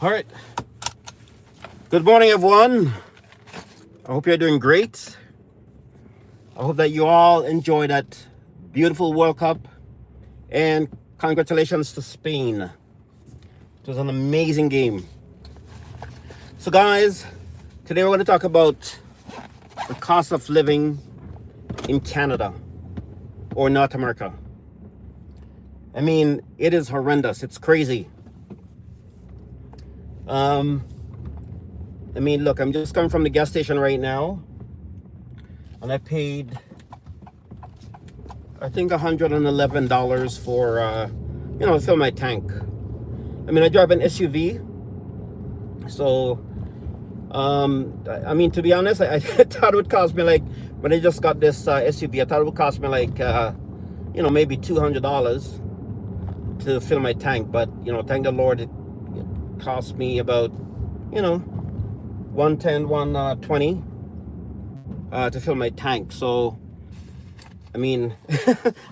All right. Good morning, everyone. I hope you're doing great. I hope that you all enjoyed that beautiful World Cup. And congratulations to Spain. It was an amazing game. So, guys, today we're going to talk about the cost of living in Canada or North America. I mean, it is horrendous. It's crazy. I mean, look, I'm just coming from the gas station right now, and I paid, I think, $111 for, to fill my tank. I mean, I drive an SUV, so, I mean, to be honest, I thought it would cost me like, when I just got this SUV, I thought it would cost me like, maybe $200 to fill my tank, but, thank the Lord, it cost me about, $110, $120 to fill my tank. So, I mean,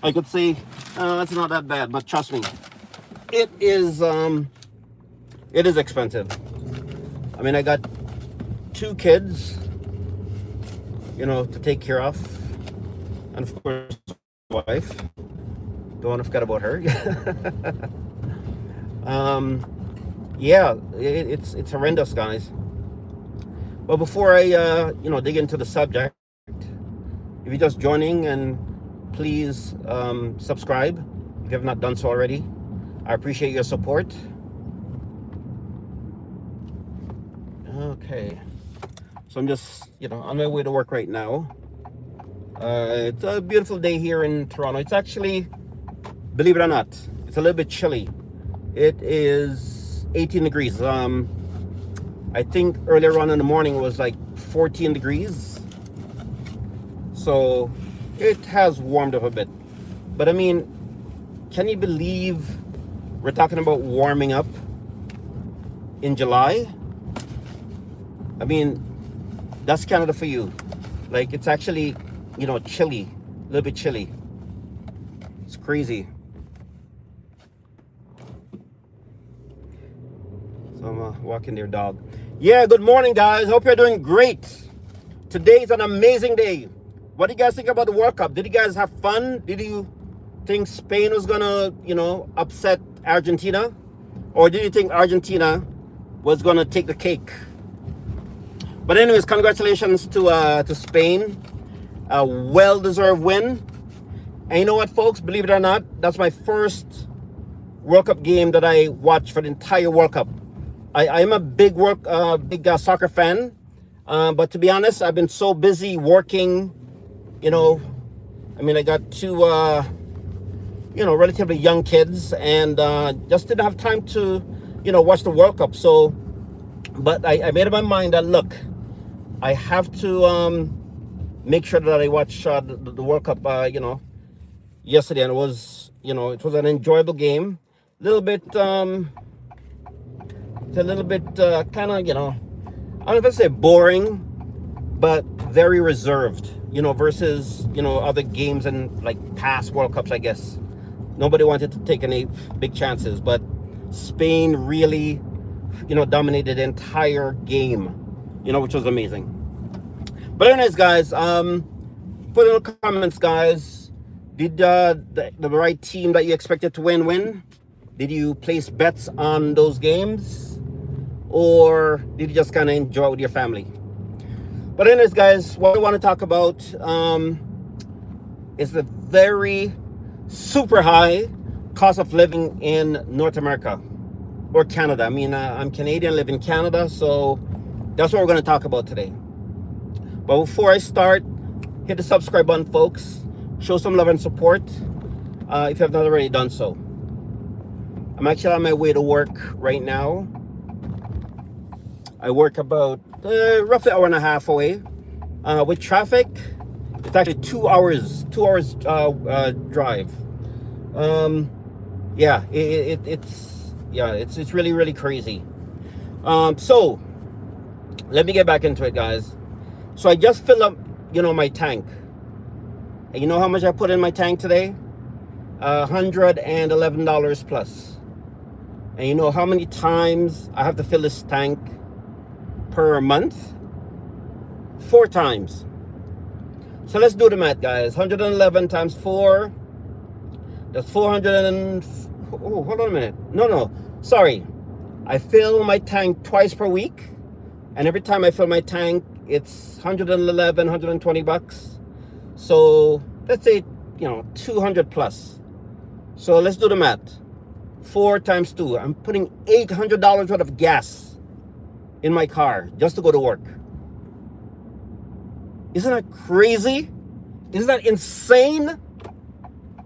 I could say that's not that bad, but trust me, it is expensive. I mean, I got 2 kids, to take care of, and of course, wife. Don't want to forget about her. Yeah, it's horrendous, guys. But before I dig into the subject, if you're just joining, and please subscribe if you have not done so already. I appreciate your support. Okay, so I'm just on my way to work right now. It's a beautiful day here in Toronto. It's actually, believe it or not, it's a little bit chilly. It is 18 degrees. I think earlier on in the morning it was like 14 degrees. So it has warmed up a bit. But I mean, can you believe we're talking about warming up in July? I mean, that's Canada for you. Like, it's actually, chilly, a little bit chilly. It's crazy. So I'm walking their dog. Yeah, good morning, guys. Hope you're doing great. Today is an amazing day. What do you guys think about the World Cup? Did you guys have fun? Did you think Spain was gonna, upset Argentina? Or did you think Argentina was gonna take the cake? But anyways, congratulations to Spain. A well-deserved win. And you know what, folks? Believe it or not, that's my first World Cup game that I watched for the entire World Cup. I am a big soccer fan, but to be honest, I've been so busy working. I mean, I got 2 relatively young kids, and just didn't have time to watch the World Cup. So, but I made up my mind that, look, I have to make sure that I watch the World Cup yesterday, and it was an enjoyable game. A little bit it's a little bit kind of, I don't know if I say boring, but very reserved, versus, other games and like past World Cups, I guess. Nobody wanted to take any big chances, but Spain really, dominated the entire game, which was amazing. But anyways, guys, put in the comments, guys, did the right team that you expected to win? Did you place bets on those games? Or did you just kind of enjoy it with your family? But anyways, guys, what I want to talk about is the very super high cost of living in North America or Canada. I mean, I'm Canadian, live in Canada, so that's what we're going to talk about today. But before I start, hit the subscribe button, folks. Show some love and support if you have not already done so. I'm actually on my way to work right now. I work about roughly 1.5 hours away. With traffic, it's actually 2 hours drive. Yeah, it's really, really crazy. So let me get back into it, guys. So I just filled up, my tank. And you know how much I put in my tank today? $111 plus. And you know how many times I have to fill this tank per month? 4 times. So let's do the math, guys. 111 times 4. That's 400 and... Oh, hold on a minute. No. Sorry. I fill my tank twice per week. And every time I fill my tank, it's 111, 120 bucks. So let's say, 200 plus. So let's do the math. 4 times 2. I'm putting $800 worth of gas in my car just to go to work. Isn't that crazy? Isn't that insane?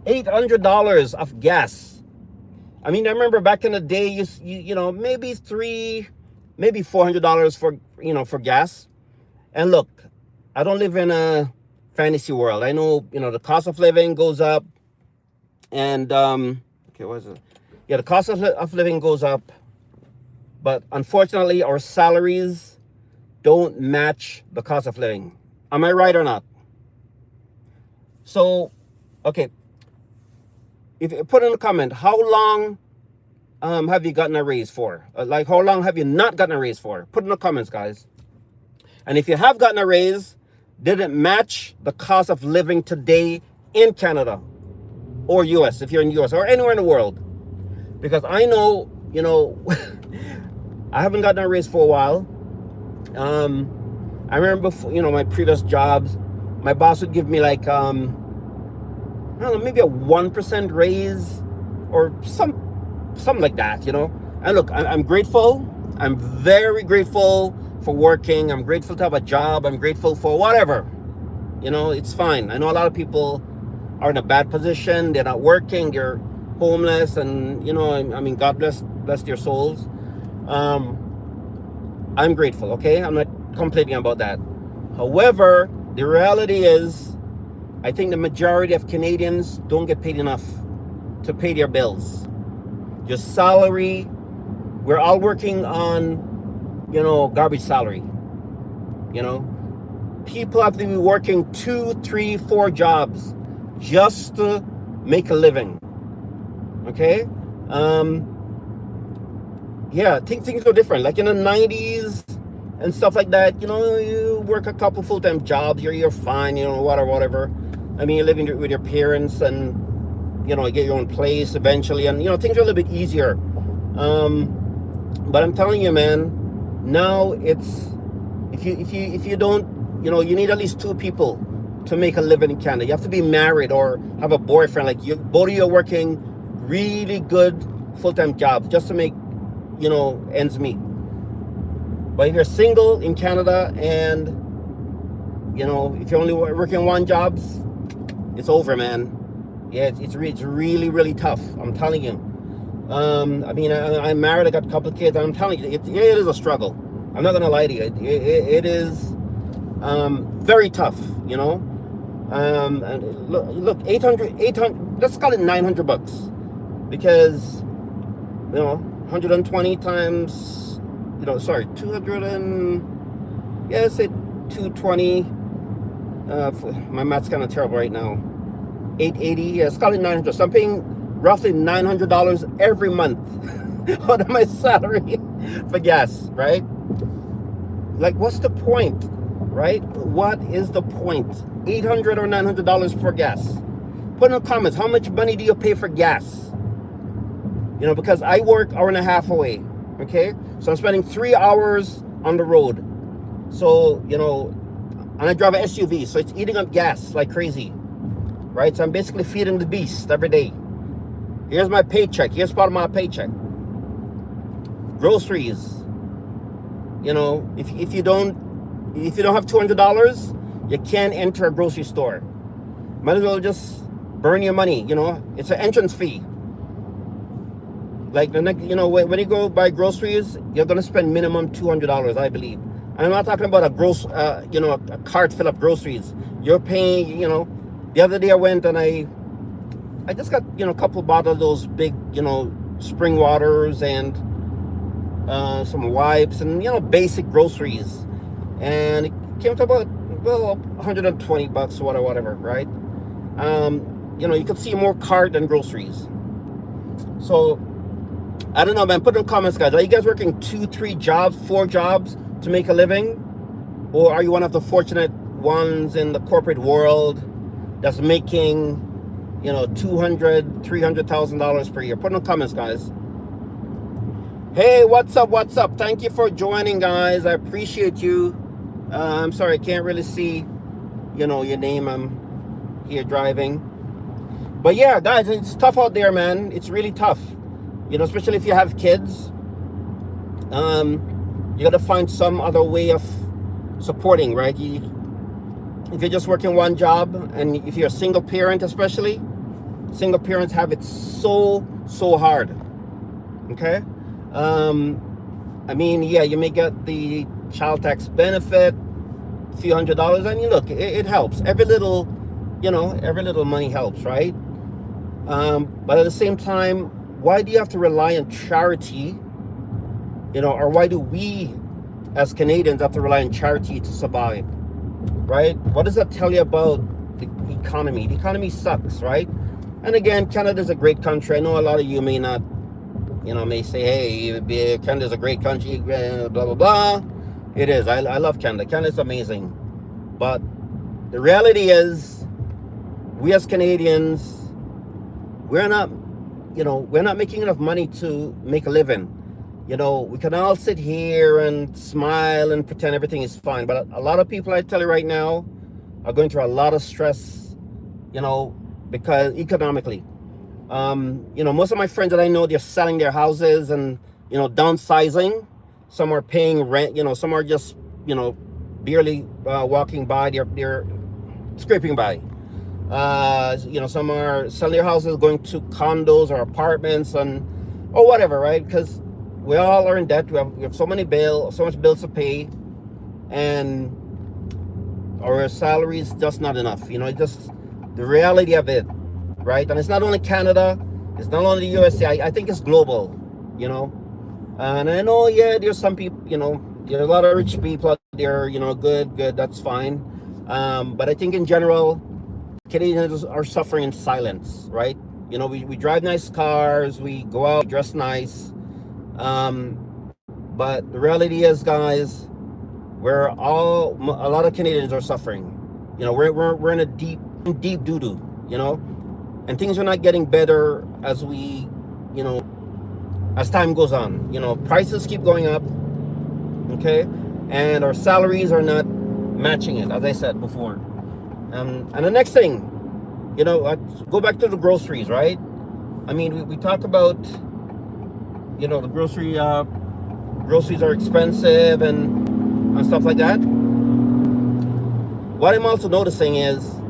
$800 of gas. I mean, I remember back in the day, maybe $400 for gas. And look, I don't live in a fantasy world. I know, the cost of living goes up, and okay, what is it? Yeah, the cost of living goes up, but unfortunately, our salaries don't match the cost of living. Am I right or not? So, okay. If you put in a comment, how long have you gotten a raise for? Like, how long have you not gotten a raise for? Put in the comments, guys. And if you have gotten a raise, did it match the cost of living today in Canada or US, if you're in US or anywhere in the world? Because I know, I haven't gotten a raise for a while. I remember before, my previous jobs, my boss would give me like, I don't know, maybe a 1% raise or something like that, And look, I'm grateful. I'm very grateful for working. I'm grateful to have a job. I'm grateful for whatever. It's fine. I know a lot of people are in a bad position. They're not working. They're homeless. And, I mean, God bless their souls. I'm grateful, okay? I'm not complaining about that. However, the reality is, I think the majority of Canadians don't get paid enough to pay their bills. Your salary, we're all working on, garbage salary. People have to be working 2, 3, 4 jobs just to make a living. Okay? Yeah, things are different. Like in the 90s and stuff like that, you work a couple full-time jobs, you're fine, whatever. I mean, you're living with your parents and, you get your own place eventually. And, things are a little bit easier. But I'm telling you, man, now it's, if you don't, you need at least 2 people to make a living in Canada. You have to be married or have a boyfriend. Like both of you are working really good full-time jobs just to make, ends meet. But if you're single in Canada and, if you're only working 1 job, it's over, man. Yeah, it's really, really tough. I'm telling you. I mean, I'm married. I got a couple of kids. I'm telling you, it is a struggle. I'm not gonna lie to you. It is very tough. And look, 800. Let's call it 900 bucks, because 120 times, 200 and say 220. My math's kind of terrible right now. 880. Yeah, let's call it 900. So I'm paying roughly $900 every month out of my salary for gas, right? Like, what's the point, right? What is the point? $800 or $900 for gas. Put in the comments, how much money do you pay for gas? Because I work 1.5 hours away, okay? So I'm spending 3 hours on the road. So, and I drive an SUV, so it's eating up gas like crazy, right? So I'm basically feeding the beast every day. Here's my paycheck. Here's part of my paycheck. Groceries. If you don't have $200, you can't enter a grocery store. Might as well just burn your money. It's an entrance fee. Like when you go buy groceries, you're gonna spend minimum $200, I believe. And I'm not talking about a cart full of groceries. You're paying. The other day I went and I just got a couple bottles of those big spring waters and some wipes and basic groceries, and it came to about 120 bucks or whatever, right? You could see more cart than groceries. So I don't know, man. Put in the comments, guys. Are you guys working 2, 3 jobs, 4 jobs to make a living? Or are you one of the fortunate ones in the corporate world that's making, you know, $200,000, $300,000 per year? Put in the comments, guys. Hey, what's up? What's up? Thank you for joining, guys. I appreciate you. I'm sorry, I can't really see, you know, your name. I'm here driving. But yeah, guys, it's tough out there, man. It's really tough. You know, especially if you have kids. You got to find some other way of supporting, right? If you're just working one job, and if you're a single parent, especially, single parents have it so hard. Okay? I mean, yeah, you may get the child tax benefit, a few $100s, and you look, it helps. Every little, you know, every little money helps, right? But at the same time, why do you have to rely on charity? You know, or why do we as Canadians have to rely on charity to survive? Right? What does that tell you about the economy? The economy sucks, right? And again, Canada's a great country. I know a lot of you may not, you know, may say, hey, Canada's a great country, blah, blah, blah. It is. I love Canada. Canada's amazing. But the reality is, we as Canadians, we're not making enough money to make a living. You know, we can all sit here and smile and pretend everything is fine. But a lot of people, I tell you right now, are going through a lot of stress, you know, because economically. You know, most of my friends that I know, they're selling their houses and, you know, downsizing. Some are paying rent, you know, some are just, you know, barely walking by, they're scraping by. You know, some are selling their houses, going to condos or apartments or whatever, right? Because we all are in debt. We have so much bills to pay, and our salary is just not enough. You know, it's just the reality of it, right? And it's not only Canada, it's not only the USA. I think it's global, you know. And I know, yeah, there's some people, you know, there are a lot of rich people out there, you know, good, that's fine. But I think in general, Canadians are suffering in silence, right? You know, we drive nice cars, we go out, dress nice. But the reality is, guys, a lot of Canadians are suffering. You know, we're in a deep doo-doo, you know, and things are not getting better as we, you know, as time goes on. You know, prices keep going up, okay, and our salaries are not matching it, as I said before. And the next thing, you know, go back to the groceries, right? I mean, we talk about, you know, the groceries are expensive and stuff like that. What I'm also noticing is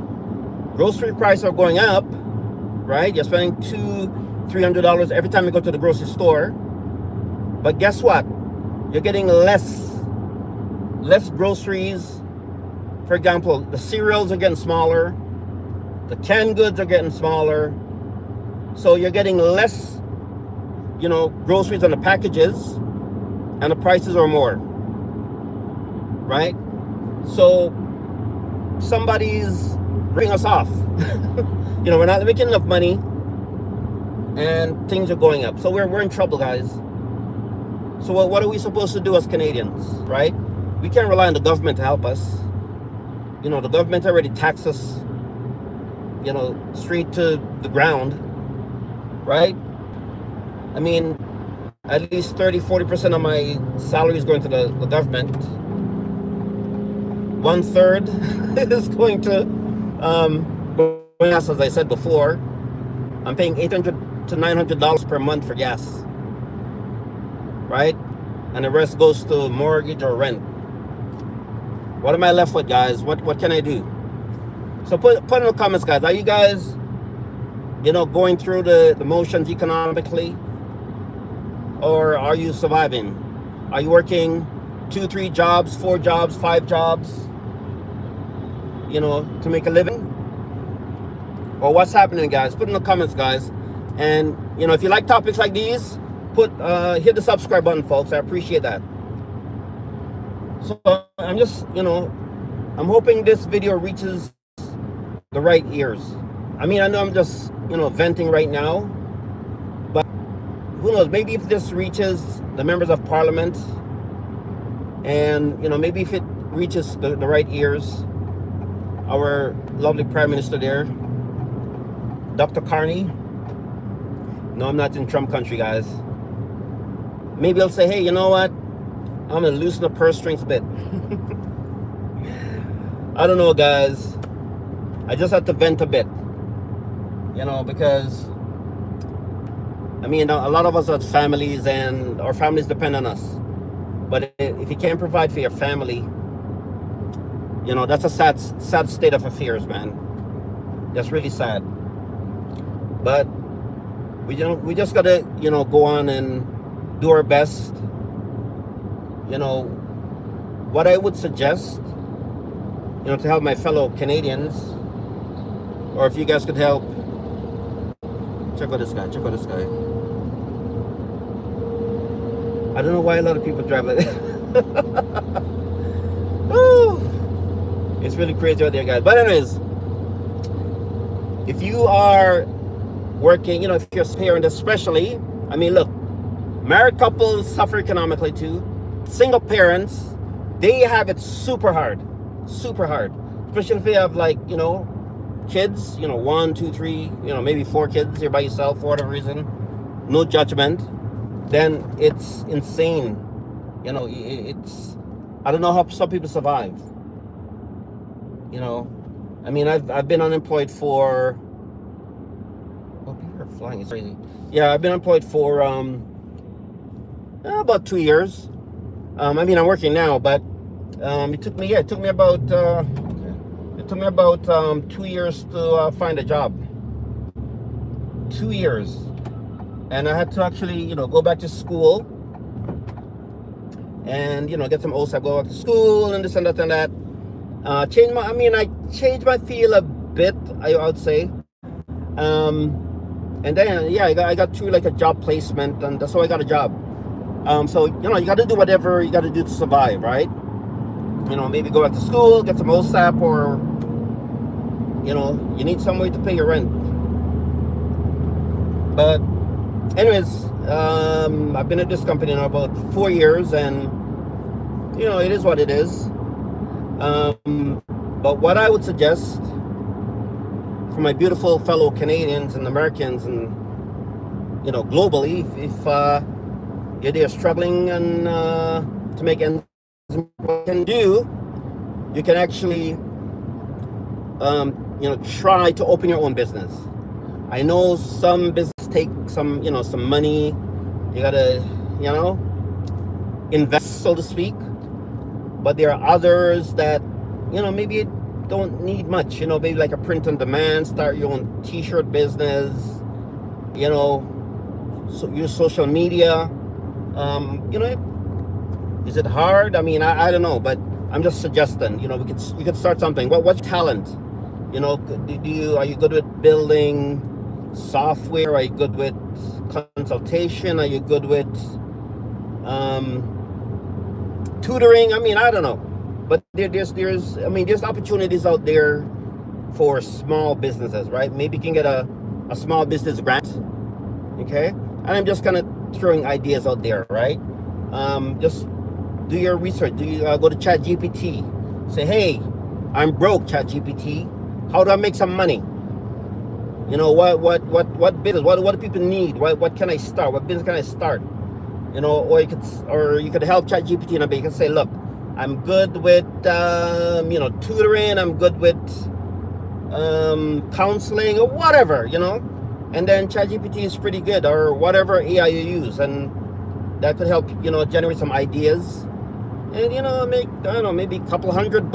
grocery prices are going up, right? You're spending $200-$300 every time you go to the grocery store. But guess what? You're getting less groceries. For example, the cereals are getting smaller. The canned goods are getting smaller. So you're getting less, you know, groceries on the packages, and the prices are more, right? So somebody's ripping us off. You know, we're not making enough money, and things are going up. So we're in trouble, guys. So what are we supposed to do as Canadians, right? We can't rely on the government to help us. You know, the government already taxed us, you know, straight to the ground, right? I mean, at least 30-40% of my salary is going to the government. 1/3 is going to gas, as I said before. I'm paying $800 to $900 per month for gas, right? And the rest goes to mortgage or rent. What am I left with, guys? What can I do? So put in the comments, guys. Are you guys, you know, going through the motions economically? Or are you surviving? Are you working 2, 3 jobs, 4 jobs, 5 jobs, you know, to make a living? Or what's happening, guys? Put in the comments, guys. And, you know, if you like topics like these, hit the subscribe button, folks. I appreciate that. So I'm just, you know, I'm hoping this video reaches the right ears. I mean, I know I'm just, you know, venting right now, but who knows, maybe if this reaches the members of parliament, and maybe if it reaches the right ears, our lovely prime minister there, Dr. Carney. No, I'm not in Trump country, guys. Maybe I'll say, hey, you know what, I'm gonna loosen the purse strings a bit. I don't know, guys. I just have to vent a bit, because I mean, a lot of us have families, and our families depend on us. But if you can't provide for your family, that's a sad state of affairs, man. That's really sad. But we just gotta, go on and do our best. What I would suggest, to help my fellow Canadians, or if you guys could help, check out this guy. I don't know why a lot of people drive like that. It's really crazy out there, guys. But anyways, if you are working, if you're a parent especially, I mean, look, married couples suffer economically too. Single parents, they have it super hard. Especially if you have kids, 1, 2, 3, maybe 4 kids, you're by yourself for whatever reason. No judgment. Then it's insane. It's, I don't know how some people survive. I mean, I've been unemployed for, people are flying, it's crazy. Yeah, I've been unemployed for about 2 years. I mean, I'm working now, but it took me about 2 years to find a job. 2 years. And I had to actually, go back to school and, get some OSAP, go back to school and this and that and that. I changed my field a bit, I would say. And then, yeah, I got through like a job placement, and that's how I got a job. So, you got to do whatever you got to do to survive, right? Maybe go back to school, get some OSAP, or, you need some way to pay your rent. But anyways, I've been at this company now about 4 years, and it is what it is. But what I would suggest for my beautiful fellow Canadians and Americans, and globally, if you're struggling and to make ends meet, what you can do, you can actually try to open your own business. I know some business take some money. You gotta, invest, so to speak. But there are others that, maybe you don't need much. Maybe like a print on demand, start your own t-shirt business. So use social media. Is it hard? I mean, I don't know, but I'm just suggesting. You could start something. What's talent? Are you good with building software? Are you good with consultation? Are you good with tutoring? I mean, I don't know, but there's opportunities out there for small businesses, right? Maybe you can get a small business grant, okay? And I'm just kind of throwing ideas out there, right? Just do your research. Go to ChatGPT. Say, hey, I'm broke, ChatGPT. How do I make some money? What business? What do people need? What can I start? What business can I start? Or you could help ChatGPT in a bit. You can say, look, I'm good with tutoring. I'm good with counseling or whatever. And then ChatGPT is pretty good, or whatever AI you use, and that could help generate some ideas, and make, I don't know, maybe a couple $100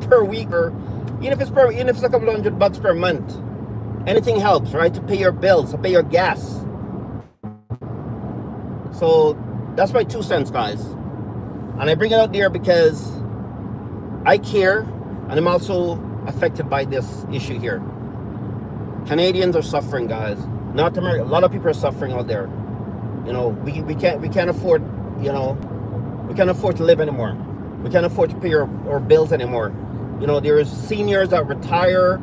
per week, or even if it's a couple $100 per month. Anything helps, right? To pay your bills, to pay your gas. So that's my 2 cents, guys. And I bring it out there because I care, and I'm also affected by this issue here. Canadians are suffering, guys. Not America. A lot of people are suffering out there. We can't afford, we can't afford to live anymore. We can't afford to pay our bills anymore. There's seniors that retire,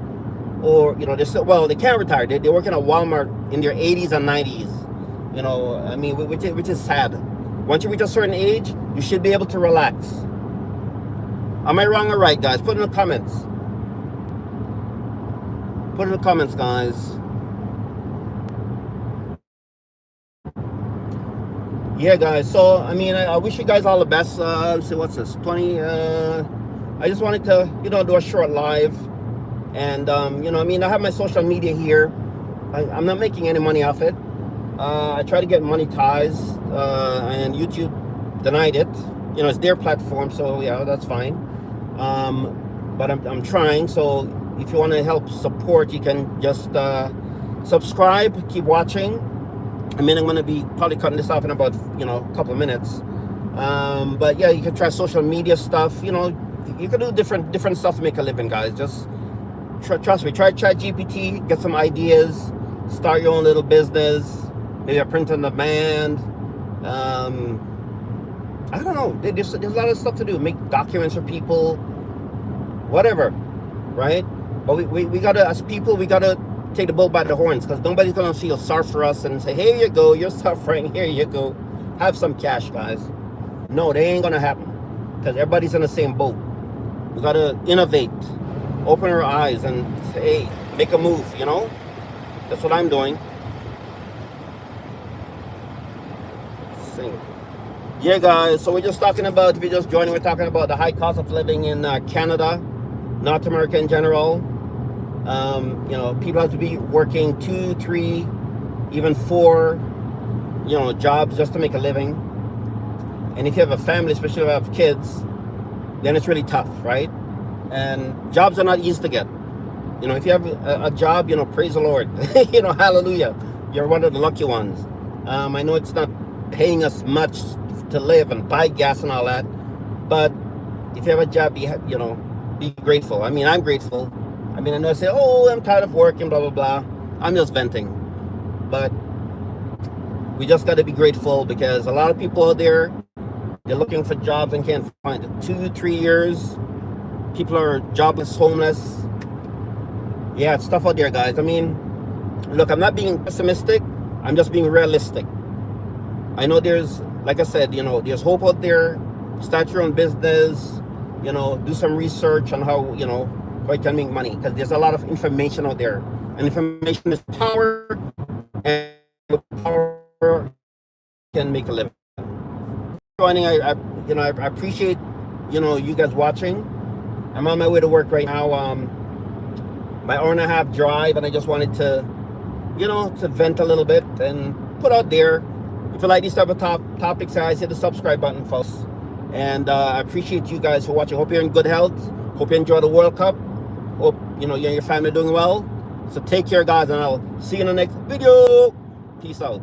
or they can't retire. They're working at Walmart in their 80s and 90s. You know, I mean, which is sad. Once you reach a certain age, you should be able to relax. Am I wrong or right, guys? Put in the comments. Put in the comments, guys. Yeah, guys. So, I mean, I wish you guys all the best. Let's see, what's this? 20. I just wanted to, do a short live. And, I mean, I have my social media here. I'm not making any money off it. I try to get monetized, and YouTube denied it. It's their platform, so yeah, that's fine. But I'm trying. So if you want to help support, you can just subscribe, keep watching. I mean, I'm going to be probably cutting this off in about a couple of minutes. But yeah, you can try social media stuff. You can do different stuff to make a living, guys. Just trust me. Try GPT, get some ideas, start your own little business. Maybe a print on demand. I don't know. There's a lot of stuff to do. Make documents for people, whatever, right? But we gotta, as people, we gotta take the bull by the horns, because nobody's gonna feel sorry for us and say, here you go, you're suffering, here you go, have some cash, guys. No, they ain't gonna happen, because everybody's in the same boat. We gotta innovate, open our eyes, and say, hey, make a move. That's what I'm doing. Yeah, guys, so we're just talking about, if you're just joining, we're talking about the high cost of living in Canada, North America in general. People have to be working 2, 3, even 4, jobs just to make a living. And if you have a family, especially if you have kids, then it's really tough, right? And jobs are not easy to get. If you have a job, praise the Lord. Hallelujah. You're one of the lucky ones. I know it's not paying us much to live and buy gas and all that, but if you have a job, be grateful. I mean, I'm grateful. I mean, I know I say, oh, I'm tired of working, blah blah blah. I'm just venting, but we just got to be grateful, because a lot of people out there, they're looking for jobs and can't find it. 2, 3 years, people are jobless, homeless. Yeah, it's tough out there, guys. I mean, look, I'm not being pessimistic. I'm just being realistic. I know there's, like I said, there's hope out there. Start your own business, do some research on how you can make money, because there's a lot of information out there, and information is power, and with power can make a living. Joining, I appreciate you guys watching. I'm on my way to work right now. My hour-and-a-half drive, and I just wanted to to vent a little bit and put out there. If you like these type of topics, guys, hit the subscribe button, folks. And I appreciate you guys for watching. Hope you're in good health. Hope you enjoy the World Cup. Hope you and your family are doing well. So take care, guys, and I'll see you in the next video. Peace out.